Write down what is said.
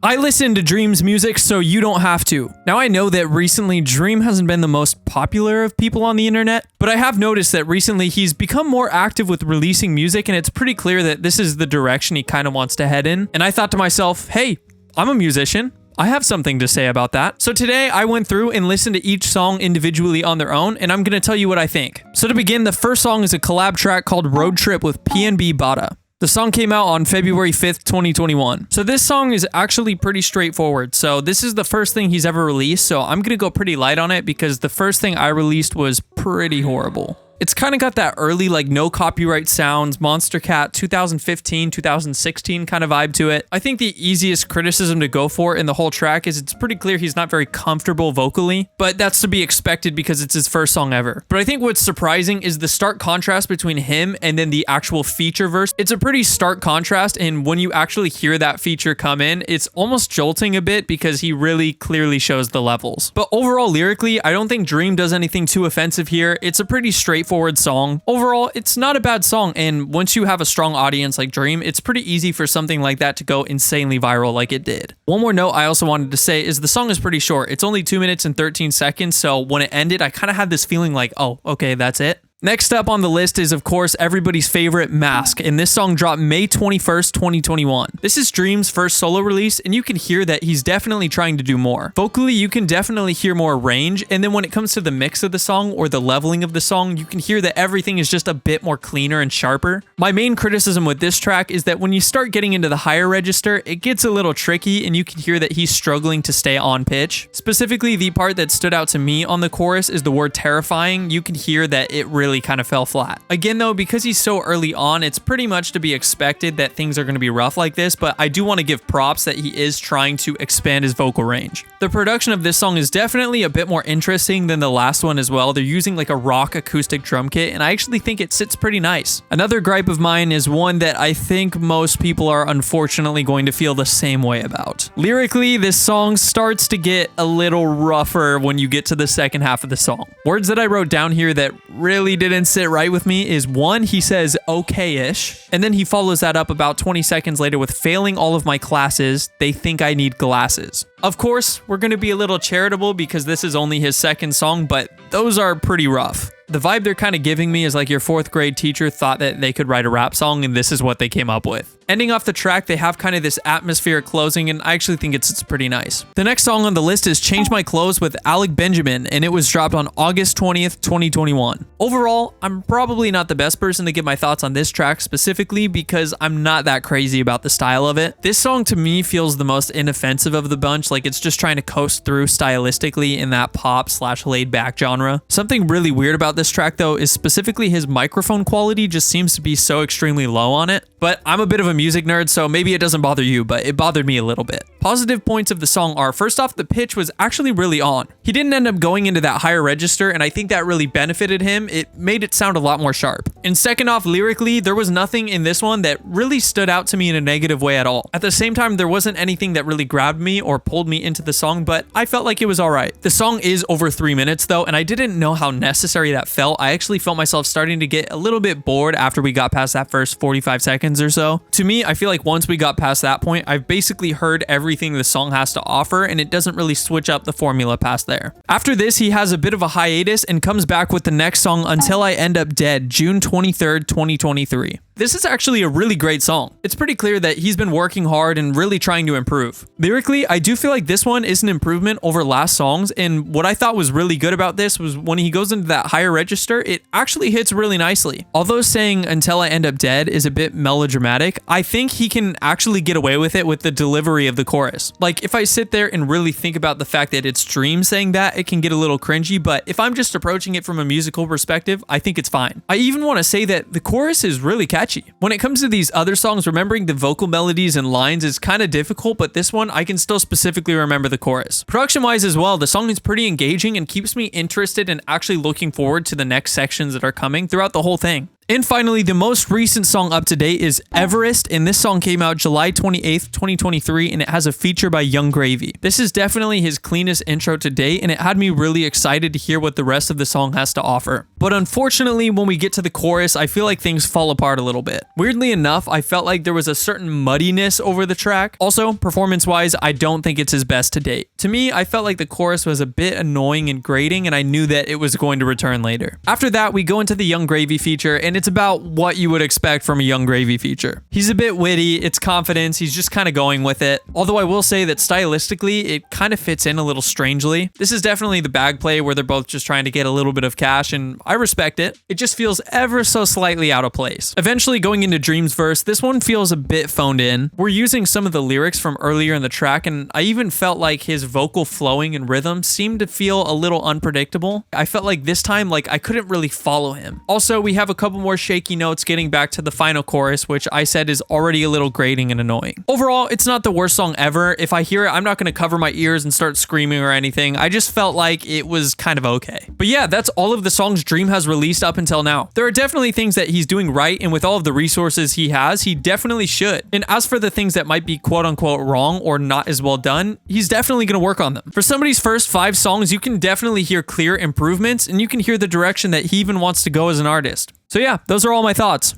I listen to Dream's music so you don't have to. Now I know that recently Dream hasn't been the most popular of people on the internet, but I have noticed that recently he's become more active with releasing music, and it's pretty clear that this is the direction he kind of wants to head in. And I thought to myself, hey, I'm a musician. I have something to say about that. So today I went through and listened to each song individually on their own, and I'm going to tell you what I think. So to begin, the first song is a collab track called Road Trip with PNB Bada. The song came out on February 5th, 2021. So this song is actually pretty straightforward. So this is the first thing he's ever released, so I'm going to go pretty light on it because the first thing I released was pretty horrible. It's kind of got that early, like, no copyright sounds, Monster Cat 2015, 2016 kind of vibe to it. I think the easiest criticism to go for in the whole track is it's pretty clear he's not very comfortable vocally, but that's to be expected because it's his first song ever. But I think what's surprising is the stark contrast between him and then the actual feature verse. It's a pretty stark contrast, and when you actually hear that feature come in, it's almost jolting a bit because he really clearly shows the levels. But overall, lyrically, I don't think Dream does anything too offensive here. It's a pretty straightforward song. Overall, it's not a bad song, and once you have a strong audience like Dream, it's pretty easy for something like that to go insanely viral like it did. One more note I also wanted to say is the song is pretty short. It's only 2 minutes and 13 seconds, so when it ended, I kind of had this feeling like, oh, okay, that's it. Next up on the list is, of course, everybody's favorite, Mask, and this song dropped May 21st, 2021. This is Dream's first solo release, and you can hear that he's definitely trying to do more. Vocally, you can definitely hear more range, and then when it comes to the mix of the song or the leveling of the song, you can hear that everything is just a bit more cleaner and sharper. My main criticism with this track is that when you start getting into the higher register, it gets a little tricky, and you can hear that he's struggling to stay on pitch. Specifically, the part that stood out to me on the chorus is the word terrifying. You can hear that it really kind of fell flat. Again though, because he's so early on, it's pretty much to be expected that things are going to be rough like this, but I do want to give props that he is trying to expand his vocal range. The production of this song is definitely a bit more interesting than the last one as well. They're using like a rock acoustic drum kit, and I actually think it sits pretty nice. Another gripe of mine is one that I think most people are unfortunately going to feel the same way about. Lyrically, this song starts to get a little rougher when you get to the second half of the song. Words that I wrote down here that really didn't sit right with me is one, he says okay-ish, and then he follows that up about 20 seconds later with failing all of my classes, they think I need glasses. Of course, we're going to be a little charitable because this is only his second song, but those are pretty rough. The vibe they're kind of giving me is like your fourth grade teacher thought that they could write a rap song and this is what they came up with. Ending off the track, they have kind of this atmospheric closing, and I actually think it's pretty nice. The next song on the list is Change My Clothes with Alec Benjamin, and it was dropped on August 20th, 2021. Overall, I'm probably not the best person to give my thoughts on this track specifically because I'm not that crazy about the style of it. This song to me feels the most inoffensive of the bunch, like it's just trying to coast through stylistically in that pop/laid back genre. Something really weird about this track though is specifically his microphone quality just seems to be so extremely low on it, but I'm a bit of a music nerd, so maybe it doesn't bother you, but it bothered me a little bit. Positive points of the song are, first off, the pitch was actually really on. He didn't end up going into that higher register, and I think that really benefited him. It made it sound a lot more sharp. And second off, lyrically, there was nothing in this one that really stood out to me in a negative way at all. At the same time, there wasn't anything that really grabbed me or pulled me into the song, but I felt like it was alright. The song is over 3 minutes though, and I didn't know how necessary that felt. I actually felt myself starting to get a little bit bored after we got past that first 45 seconds or so. To me, I feel like once we got past that point, I've basically heard everything the song has to offer, and it doesn't really switch up the formula past there. After this, he has a bit of a hiatus and comes back with the next song, Until I End Up Dead, June 23rd, 2023. This is actually a really great song. It's pretty clear that he's been working hard and really trying to improve. Lyrically, I do feel like this one is an improvement over last songs, and what I thought was really good about this was when he goes into that higher register, it actually hits really nicely. Although saying Until I End Up Dead is a bit melodramatic, I think he can actually get away with it with the delivery of the chorus. Like, if I sit there and really think about the fact that it's Dream saying that, it can get a little cringy, but if I'm just approaching it from a musical perspective, I think it's fine. I even want to say that the chorus is really catchy. When it comes to these other songs, remembering the vocal melodies and lines is kind of difficult, but this one, I can still specifically remember the chorus. Production-wise as well, the song is pretty engaging and keeps me interested and actually looking forward to the next sections that are coming throughout the whole thing. And finally, the most recent song up to date is Everest, and this song came out July 28th, 2023, and it has a feature by Young Gravy. This is definitely his cleanest intro to date, and it had me really excited to hear what the rest of the song has to offer. But unfortunately, when we get to the chorus, I feel like things fall apart a little bit. Weirdly enough, I felt like there was a certain muddiness over the track. Also, performance-wise, I don't think it's his best to date. To me, I felt like the chorus was a bit annoying and grating, and I knew that it was going to return later. After that, we go into the Young Gravy feature, and it's about what you would expect from a Young Gravy feature. He's a bit witty, it's confidence, he's just kind of going with it. Although I will say that stylistically, it kind of fits in a little strangely. This is definitely the bag play where they're both just trying to get a little bit of cash, and I respect it. It just feels ever so slightly out of place. Eventually going into Dream's verse, this one feels a bit phoned in. We're using some of the lyrics from earlier in the track, and I even felt like his vocal flowing and rhythm seemed to feel a little unpredictable. I felt like this time, like I couldn't really follow him. Also, we have a couple more shaky notes getting back to the final chorus, which I said is already a little grating and annoying. Overall, it's not the worst song ever. If I hear it, I'm not going to cover my ears and start screaming or anything. I just felt like it was kind of okay. But yeah, that's all of the songs Dream has released up until now. There are definitely things that he's doing right, and with all of the resources he has, he definitely should. And as for the things that might be quote unquote wrong or not as well done, he's definitely going to work on them. For somebody's first 5 songs, you can definitely hear clear improvements, and you can hear the direction that he even wants to go as an artist. So yeah, those are all my thoughts.